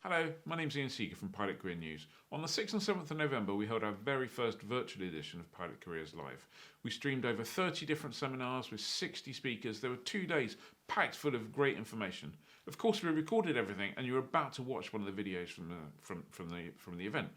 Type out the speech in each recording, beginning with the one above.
Hello, my name's Ian Seeger from Pilot Career News. On the 6th and 7th of November, we held our very first virtual edition of Pilot Careers Live. We streamed over 30 different seminars with 60 speakers. There were 2 days packed full of great information. Of course, we recorded everything, and you're about to watch one of the videos from the event.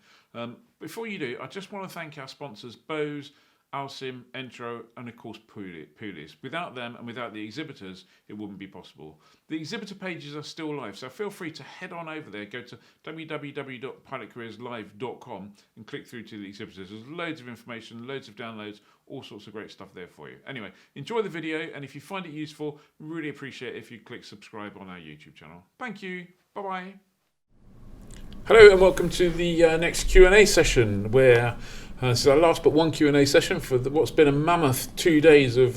Before you do, I just want to thank our sponsors, Bose, Alsim, Entro, and of course Poolies. Without them and without the exhibitors, it wouldn't be possible. The exhibitor pages are still live, so feel free to head on over there, go to www.pilotcareerslive.com and click through to the exhibitors. There's loads of information, loads of downloads, all sorts of great stuff there for you. Anyway, enjoy the video, and if you find it useful, really appreciate it if you click subscribe on our YouTube channel. Thank you. Bye-bye. Hello and welcome to the next Q&A session where this is our last but one Q&A session for what's been a mammoth 2 days of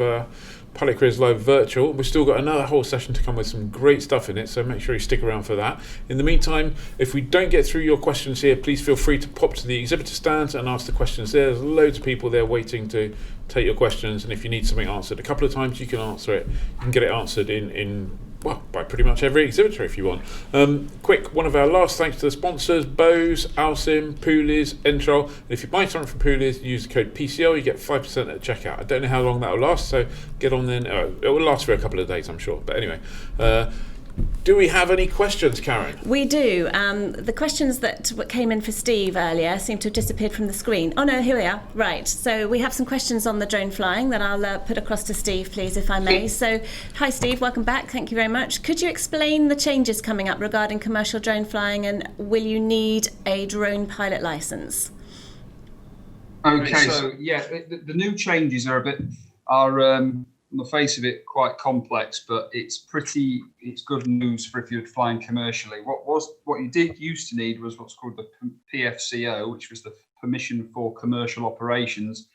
Pilot Careers Live virtual. We've still got another whole session to come with some great stuff in it, so make sure you stick around for that. In the meantime, if we don't get through your questions here, please feel free to pop to the exhibitor stands and ask the questions there. There's loads of people there waiting to take your questions, and if you need something answered a couple of times, you can answer it. You can get it answered by pretty much every exhibitor if you want. Quick, one of our last thanks to the sponsors, Bose, Alsim, Poolies, Entro. And if you buy something from Poolies, use the code PCL, you get 5% at checkout. I don't know how long that will last, so get on then. It will last for a couple of days, I'm sure. But anyway, do we have any questions, Karen? We do. The questions that came in for Steve earlier seem to have disappeared from the screen. Oh no, here we are. Right, so we have some questions on the drone flying that I'll put across to Steve, please, if I may. So, hi Steve, welcome back. Thank you very much. Could you explain the changes coming up regarding commercial drone flying, and will you need a drone pilot license? Okay, so yeah, the new changes are on the face of it quite complex, but it's good news for if you're flying commercially. What you did used to need was what's called the PFCO, which was the permission for commercial operations.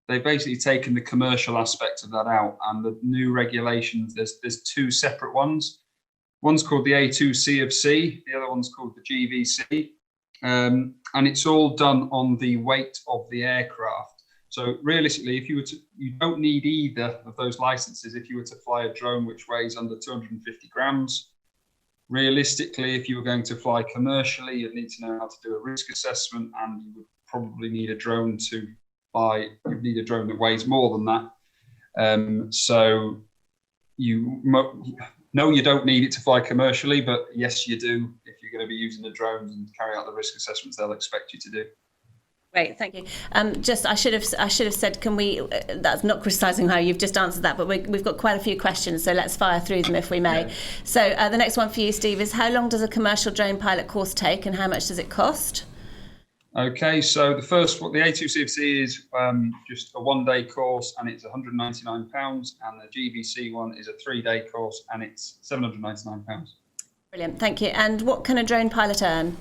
They've basically taken the commercial aspect of that out, and the new regulations, there's two separate ones. One's called the A2C of C, the other one's called the GVC, and it's all done on the weight of the aircraft. So realistically, you don't need either of those licenses if you were to fly a drone which weighs under 250 grams. Realistically, if you were going to fly commercially, you'd need to know how to do a risk assessment, and you would probably need a drone that weighs more than that. So you don't need it to fly commercially, but yes, you do if you're going to be using the drones and carry out the risk assessments they'll expect you to do. Great, thank you. I should have said, can we? That's not criticising how you've just answered that, but we've got quite a few questions, so let's fire through them if we may. Yeah. So the next one for you, Steve, is how long does a commercial drone pilot course take, and how much does it cost? Okay, so the first one, the A2CFC, is just a 1-day course, and it's £199, and the GVC one is a 3-day course, and it's £799. Brilliant, thank you. And what can a drone pilot earn?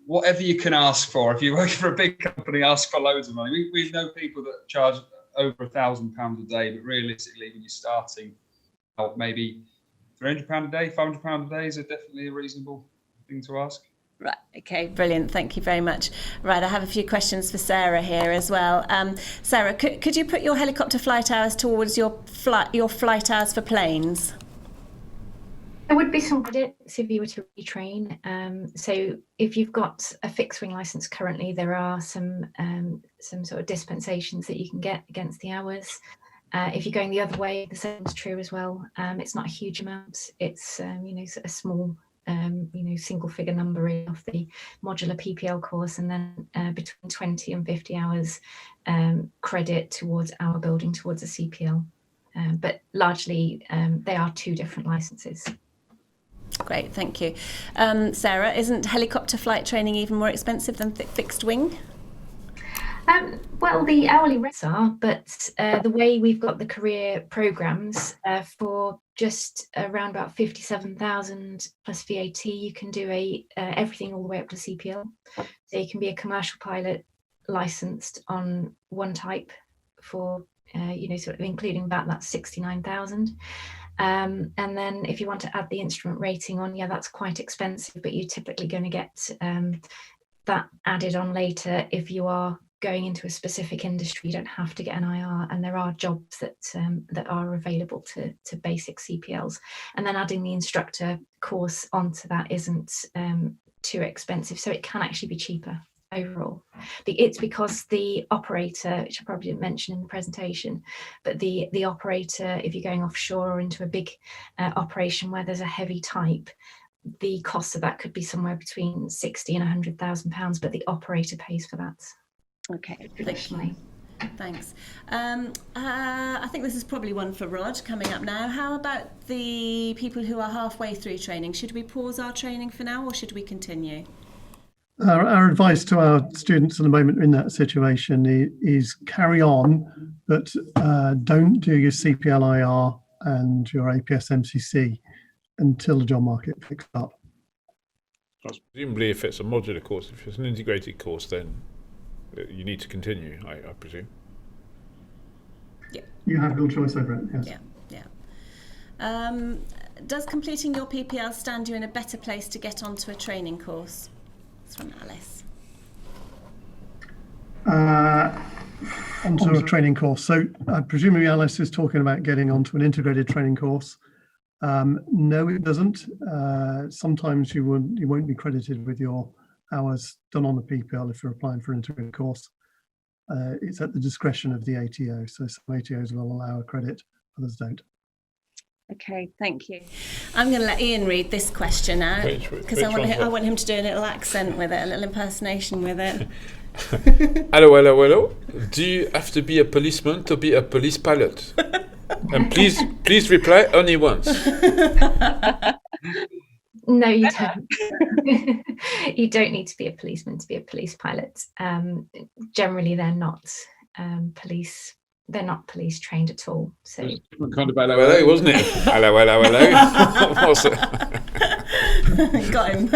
Whatever you can ask for. If you're working for a big company, ask for loads of money. We know people that charge over £1,000 a day, but realistically, when you're starting out, maybe £300 a day, £500 a day is definitely a reasonable thing to ask. Right, okay, brilliant. Thank you very much. Right, I have a few questions for Sarah here as well. Sarah, could you put your helicopter flight hours towards your flight hours for planes? There would be some credits if you were to retrain. So if you've got a fixed wing license currently, there are some sort of dispensations that you can get against the hours. If you're going the other way, the same is true as well. It's not a huge amount. It's a small single figure number off the modular PPL course, and then between 20 and 50 hours credit towards hour building towards a CPL. But largely they are two different licenses. Great, thank you. Sarah, isn't helicopter flight training even more expensive than fixed wing? Well, the hourly rates are, but the way we've got the career programs for just around about 57,000 plus VAT, you can do everything all the way up to CPL. So you can be a commercial pilot licensed on one type for, sort of including that, that's 69,000. And then if you want to add the instrument rating on, that's quite expensive, but you're typically going to get that added on later if you are going into a specific industry, you don't have to get an IR, and there are jobs that that are available to basic CPLs. And then adding the instructor course onto that isn't too expensive, so it can actually be cheaper overall. It's because the operator, which I probably didn't mention in the presentation, but the operator, if you're going offshore or into a big operation where there's a heavy type, the cost of that could be somewhere between 60 and 100,000 pounds, but the operator pays for that. Okay, Traditionally. Thanks. I think this is probably one for Rod coming up now. How about the people who are halfway through training? Should we pause our training for now, or should we continue? Our advice to our students at the moment in that situation is carry on, but don't do your CPLIR and your APS MCC until the job market picks up. Presumably, if it's a modular course, if it's an integrated course, then you need to continue, I presume. Yeah. You have your choice over it, yes. Yeah. Does completing your PPL stand you in a better place to get onto a training course? It's from Alice. Onto a training course. So presumably Alice is talking about getting onto an integrated training course. No, it doesn't. Sometimes you won't be credited with your hours done on the PPL if you're applying for an integrated course. It's at the discretion of the ATO. So some ATOs will allow a credit, others don't. Okay, thank you. I'm going to let Ian read this question out because I want him to do a little accent with it, a little impersonation with it. Hello. Do you have to be a policeman to be a police pilot? And please reply only once. No, you don't. You don't need to be a policeman to be a police pilot. Generally, they're not police. They're not police trained at all. So kind of hello, wasn't it? Hello. What was it? Got him.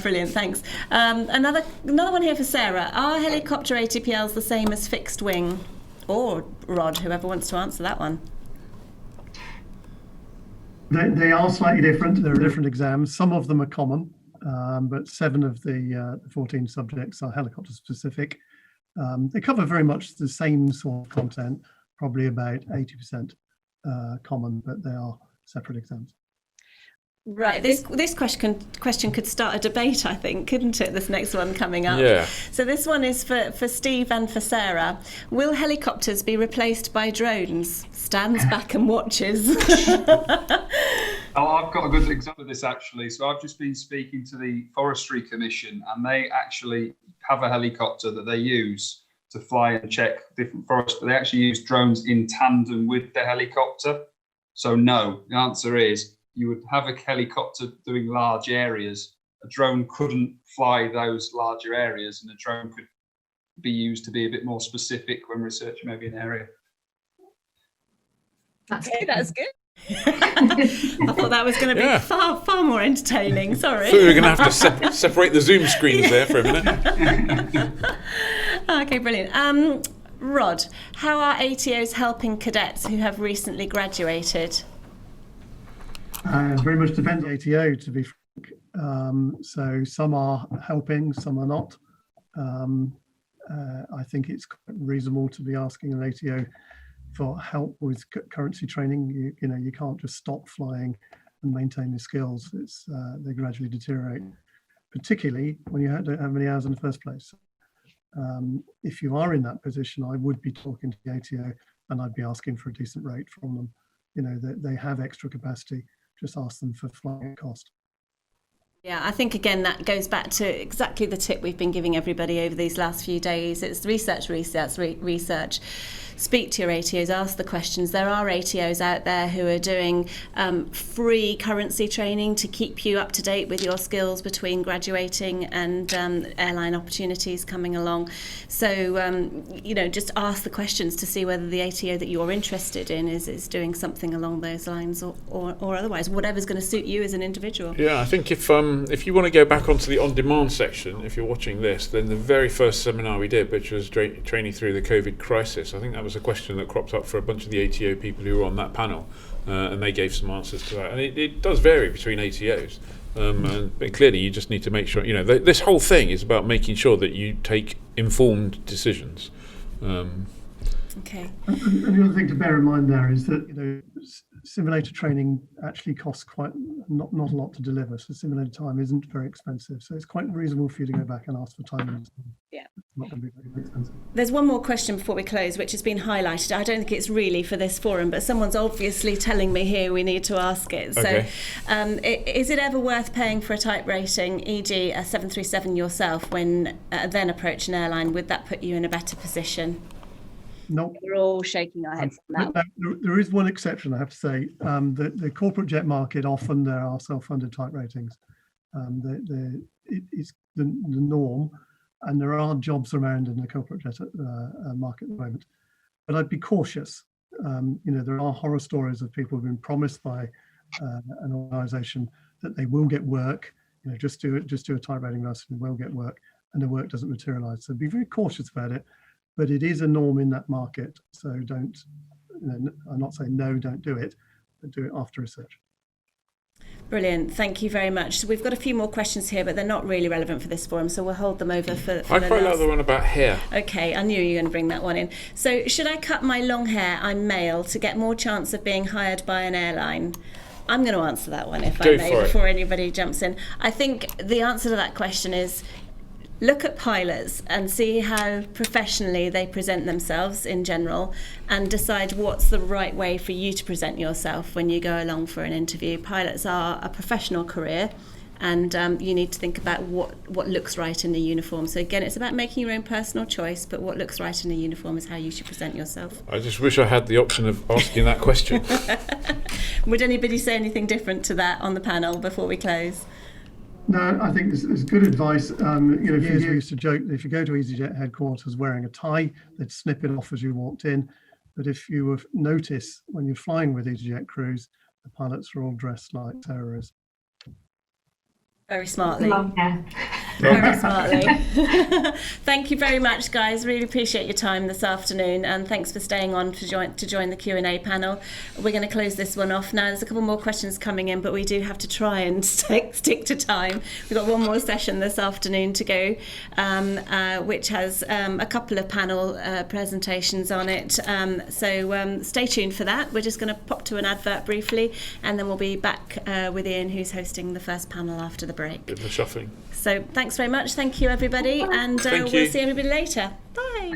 Brilliant, thanks. Another one here for Sarah. Are helicopter ATPLs the same as fixed wing? Or Rod, whoever wants to answer that one. They are slightly different. There are different exams. Some of them are common, but 7 of the 14 subjects are helicopter specific. They cover very much the same sort of content, probably about 80% common, but they are separate exams. Right, this question could start a debate, I think, couldn't it? This next one coming up. Yeah. So this one is for Steve and for Sarah. Will helicopters be replaced by drones? Stands back and watches. I've got a good example of this actually. So I've just been speaking to the Forestry Commission, and they actually have a helicopter that they use to fly and check different forests, but they actually use drones in tandem with the helicopter. So no, the answer is you would have a helicopter doing large areas. A drone couldn't fly those larger areas, and a drone could be used to be a bit more specific when researching maybe an area. That's good. I thought that was going to be far more entertaining. Sorry. So we're going to have to separate the Zoom screens there for a minute. Okay, brilliant. Rod, how are ATOs helping cadets who have recently graduated? Very much depends on the ATO, to be frank. So some are helping, some are not. I think it's quite reasonable to be asking an ATO for help with currency training. You can't just stop flying and maintain the skills. They gradually deteriorate, particularly when you don't have many hours in the first place. If you are in that position, I would be talking to the ATO and I'd be asking for a decent rate from them. They have extra capacity. Just ask them for flying at cost. Yeah, I think again that goes back to exactly the tip we've been giving everybody over these last few days. It's research. Speak to your ATOs, ask the questions. There are ATOs out there who are doing free currency training to keep you up to date with your skills between graduating and airline opportunities coming along. So, just ask the questions to see whether the ATO that you're interested in is doing something along those lines or otherwise, whatever's going to suit you as an individual. Yeah, I think if you want to go back onto the on-demand section, if you're watching this, then the very first seminar we did, which was training through the COVID crisis, I think that was a question that cropped up for a bunch of the ATO people who were on that panel, and they gave some answers to that. And it does vary between ATOs. But clearly, you just need to make sure. This whole thing is about making sure that you take informed decisions. Okay. And the other thing to bear in mind there is that simulator training actually costs not a lot to deliver. So simulator time isn't very expensive. So it's quite reasonable for you to go back and ask for time. Yeah. It's not going to be very expensive. There's one more question before we close, which has been highlighted. I don't think it's really for this forum, but someone's obviously telling me here we need to ask it. Okay. So is it ever worth paying for a type rating, e.g. a 737 yourself, when then approach an airline? Would that put you in a better position? No. We're all shaking our heads on that. There is one exception, I have to say. The corporate jet market, often there are self-funded type ratings. It is the norm, and there are jobs around in the corporate jet market at the moment. But I'd be cautious. There are horror stories of people who've been promised by an organisation that they will get work. Just do a type rating lesson, and will get work, and the work doesn't materialise. So be very cautious about it. But it is a norm in that market, so don't. I'm not saying no, don't do it, but do it after research. Brilliant, thank you very much. So we've got a few more questions here, but they're not really relevant for this forum, so we'll hold them over for I quite like the one about hair. Okay, I knew you were going to bring that one in. So should I cut my long hair, I'm male, to get more chance of being hired by an airline? I'm going to answer that one, if I may, before anybody jumps in. I think the answer to that question is, look at pilots and see how professionally they present themselves in general, and decide what's the right way for you to present yourself when you go along for an interview. Pilots are a professional career, and you need to think about what looks right in the uniform. So again, it's about making your own personal choice, but what looks right in the uniform is how you should present yourself. I just wish I had the option of asking that question. Would anybody say anything different to that on the panel before we close? No, I think it's good advice. We used to joke that if you go to EasyJet headquarters wearing a tie, they'd snip it off as you walked in. But if you notice when you're flying with EasyJet crews, the pilots are all dressed like terrorists. Very smartly. Long hair. Very smartly. Thank you very much, guys. Really appreciate your time this afternoon, and thanks for staying on to join the Q&A panel. We're going to close this one off now. There's a couple more questions coming in, but we do have to try and stick to time. We've got one more session this afternoon to go, which has a couple of panel presentations on it. So stay tuned for that. We're just going to pop to an advert briefly, and then we'll be back with Ian, who's hosting the first panel after the break. Bit of a shuffling. So thanks very much. Thank you, everybody. And Thank we'll you. see everybody later. Bye.